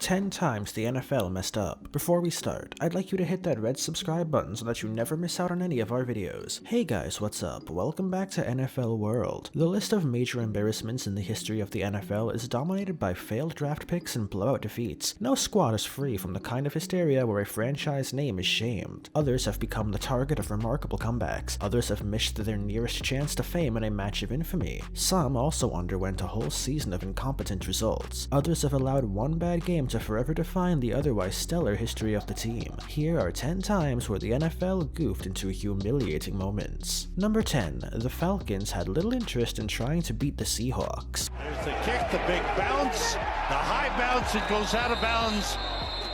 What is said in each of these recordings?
10 times the NFL messed up. Before we start, I'd like you to hit that red subscribe button so that you never miss out on any of our videos. Hey guys, what's up? Welcome back to NFL World. The list of major embarrassments in the history of the NFL is dominated by failed draft picks and blowout defeats. No squad is free from the kind of hysteria where a franchise name is shamed. Others have become the target of remarkable comebacks. Others have missed their nearest chance to fame in a match of infamy. Some also underwent a whole season of incompetent results. Others have allowed one bad game to forever define the otherwise stellar history of the team. Here are 10 times where the NFL goofed into humiliating moments. Number 10. The Falcons had little interest in trying to beat the Seahawks. There's the kick, the big bounce, the high bounce, it goes out of bounds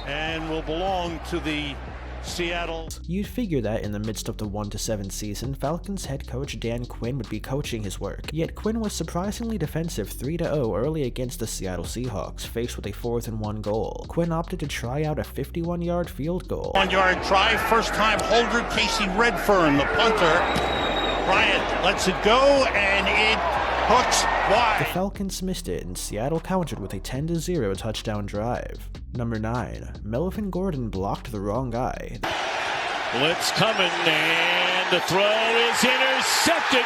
and will belong to the Seattle. You'd figure that in the midst of the 1-7 season, Falcons head coach Dan Quinn would be coaching his work. Yet Quinn was surprisingly defensive 3-0 early against the Seattle Seahawks, faced with a 4th and 1 goal. Quinn opted to try out a 51-yard field goal. 1-yard try, first time holder Casey Redfern, the punter. Bryant lets it go and it hooks wide. The Falcons missed it and Seattle countered with a 10-0 touchdown drive. Number 9. Melvin Gordon blocked the wrong guy. Blitz coming and the throw is intercepted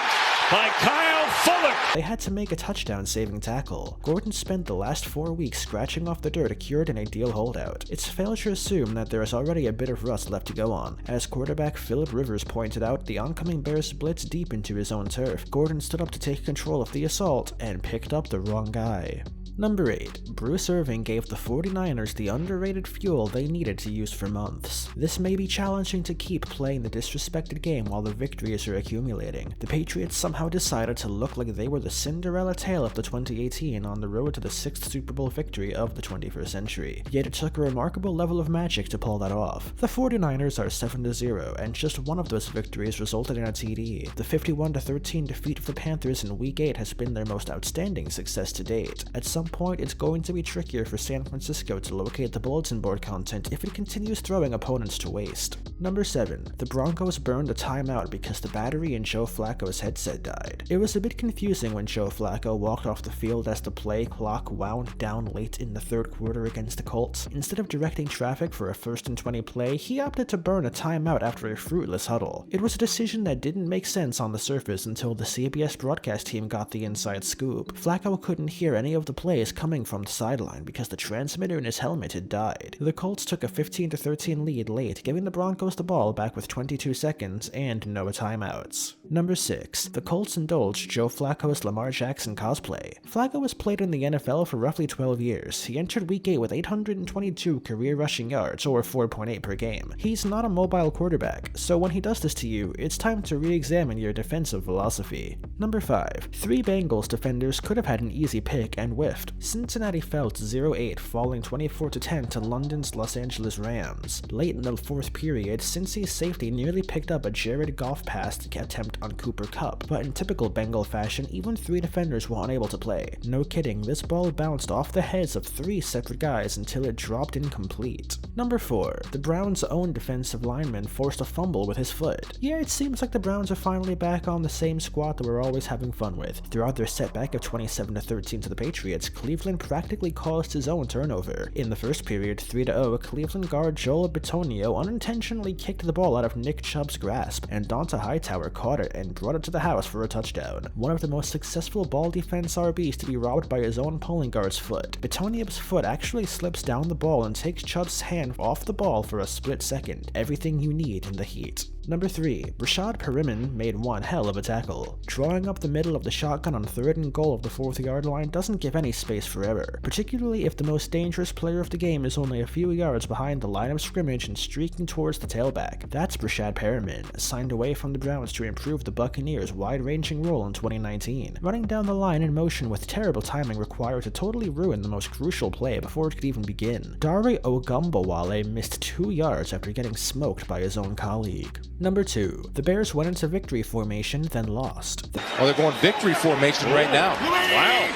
by Kyle Fuller. They had to make a touchdown-saving tackle. Gordon spent the last 4 weeks scratching off the dirt cured in a deal holdout. It's fair to assume that there is already a bit of rust left to go on. As quarterback Phillip Rivers pointed out, the oncoming Bears blitzed deep into his own turf. Gordon stood up to take control of the assault and picked up the wrong guy. Number 8. Bruce Irvin gave the 49ers the underrated fuel they needed to use for months. This may be challenging to keep playing the disrespected game while the victories are accumulating. The Patriots somehow decided to look like they were the Cinderella tale of the 2018 on the road to the 6th Super Bowl victory of the 21st century. Yet it took a remarkable level of magic to pull that off. The 49ers are 7-0, and just one of those victories resulted in a TD. The 51-13 defeat of the Panthers in Week 8 has been their most outstanding success to date. At some point, it's going to be trickier for San Francisco to locate the bulletin board content if it continues throwing opponents to waste. Number 7. The Broncos burned a timeout because the battery in Joe Flacco's headset died. It was a bit confusing when Joe Flacco walked off the field as the play clock wound down late in the third quarter against the Colts. Instead of directing traffic for a 1st and 20 play, he opted to burn a timeout after a fruitless huddle. It was a decision that didn't make sense on the surface until the CBS broadcast team got the inside scoop. Flacco couldn't hear any of the plays coming from the sideline because the transmitter in his helmet had died. The Colts took a 15-13 lead late, giving the Broncos the ball back with 22 seconds and no timeouts. Number 6. The Colts indulged Joe Flacco's Lamar Jackson cosplay. Flacco has played in the NFL for roughly 12 years. He entered Week 8 with 822 career rushing yards, or 4.8 per game. He's not a mobile quarterback, so when he does this to you, it's time to re-examine your defensive philosophy. Number 5. 3 Bengals defenders could have had an easy pick and whiffed. Cincinnati fell to 0-8, falling 24-10 to London's Los Angeles Rams. Late in the 4th period, Cincy's safety nearly picked up a Jared Goff pass attempt on Cooper Kupp, but in typical Bengal fashion, even 3 defenders were unable to play. No kidding, this ball bounced off the heads of 3 separate guys until it dropped incomplete. Number 4. The Browns' own defensive lineman forced a fumble with his foot. Yeah, it seems like the Browns are finally back on the same squad that we're always having fun with. Throughout their setback of 27-13 to the Patriots, Cleveland practically caused his own turnover. In the first period, 3-0, Cleveland guard Joel Bitonio unintentionally kicked the ball out of Nick Chubb's grasp, and Donta Hightower caught it and brought it to the house for a touchdown. One of the most successful ball defense RBs to be robbed by his own pulling guard's foot. Bitonio's foot actually slips down the ball and takes Chubb's hand off the ball for a split second. Everything you need in the heat. Number 3. Rashad Perriman made one hell of a tackle. Drawing up the middle of the shotgun on 3rd and goal of the 4th-yard line doesn't give any space for error, particularly if the most dangerous player of the game is only a few yards behind the line of scrimmage and streaking towards the tailback. That's Rashad Perriman, signed away from the Browns to improve the Buccaneers' wide-ranging role in 2019. Running down the line in motion with terrible timing required to totally ruin the most crucial play before it could even begin. Dare Ogumbawale missed 2 yards after getting smoked by his own colleague. Number 2. The Bears went into victory formation, then lost. Oh, they're going victory formation right now. Wow.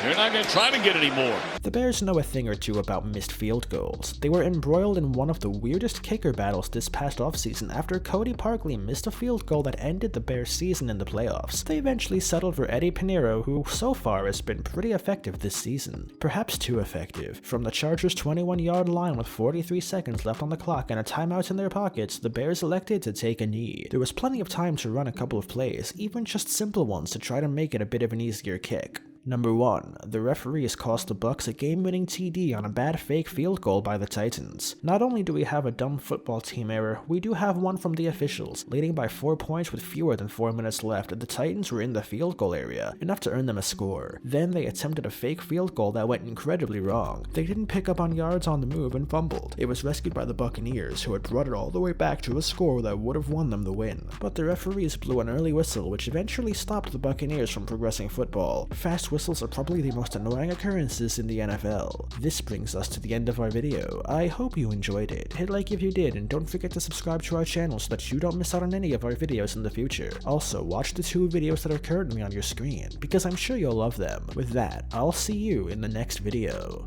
They're not going to try to get any more. The Bears know a thing or two about missed field goals. They were embroiled in one of the weirdest kicker battles this past offseason after Cody Parkley missed a field goal that ended the Bears' season in the playoffs. They eventually settled for Eddie Pinheiro, who so far has been pretty effective this season. Perhaps too effective. From the Chargers' 21-yard line with 43 seconds left on the clock and a timeout in their pockets, the Bears elected to take a knee. There was plenty of time to run a couple of plays, even just simple ones to try to make it a bit of an easier kick. Number 1. The referees cost the Bucs a game-winning TD on a bad fake field goal by the Titans. Not only do we have a dumb football team error, we do have one from the officials. Leading by 4 points with fewer than 4 minutes left, the Titans were in the field goal area, enough to earn them a score. Then they attempted a fake field goal that went incredibly wrong. They didn't pick up on yards on the move and fumbled. It was rescued by the Buccaneers, who had brought it all the way back to a score that would have won them the win. But the referees blew an early whistle, which eventually stopped the Buccaneers from progressing football. Fast whistles are probably the most annoying occurrences in the NFL. This brings us to the end of our video. I hope you enjoyed it. Hit like if you did, and don't forget to subscribe to our channel so that you don't miss out on any of our videos in the future. Also, watch the 2 videos that are currently on your screen, because I'm sure you'll love them. With that, I'll see you in the next video.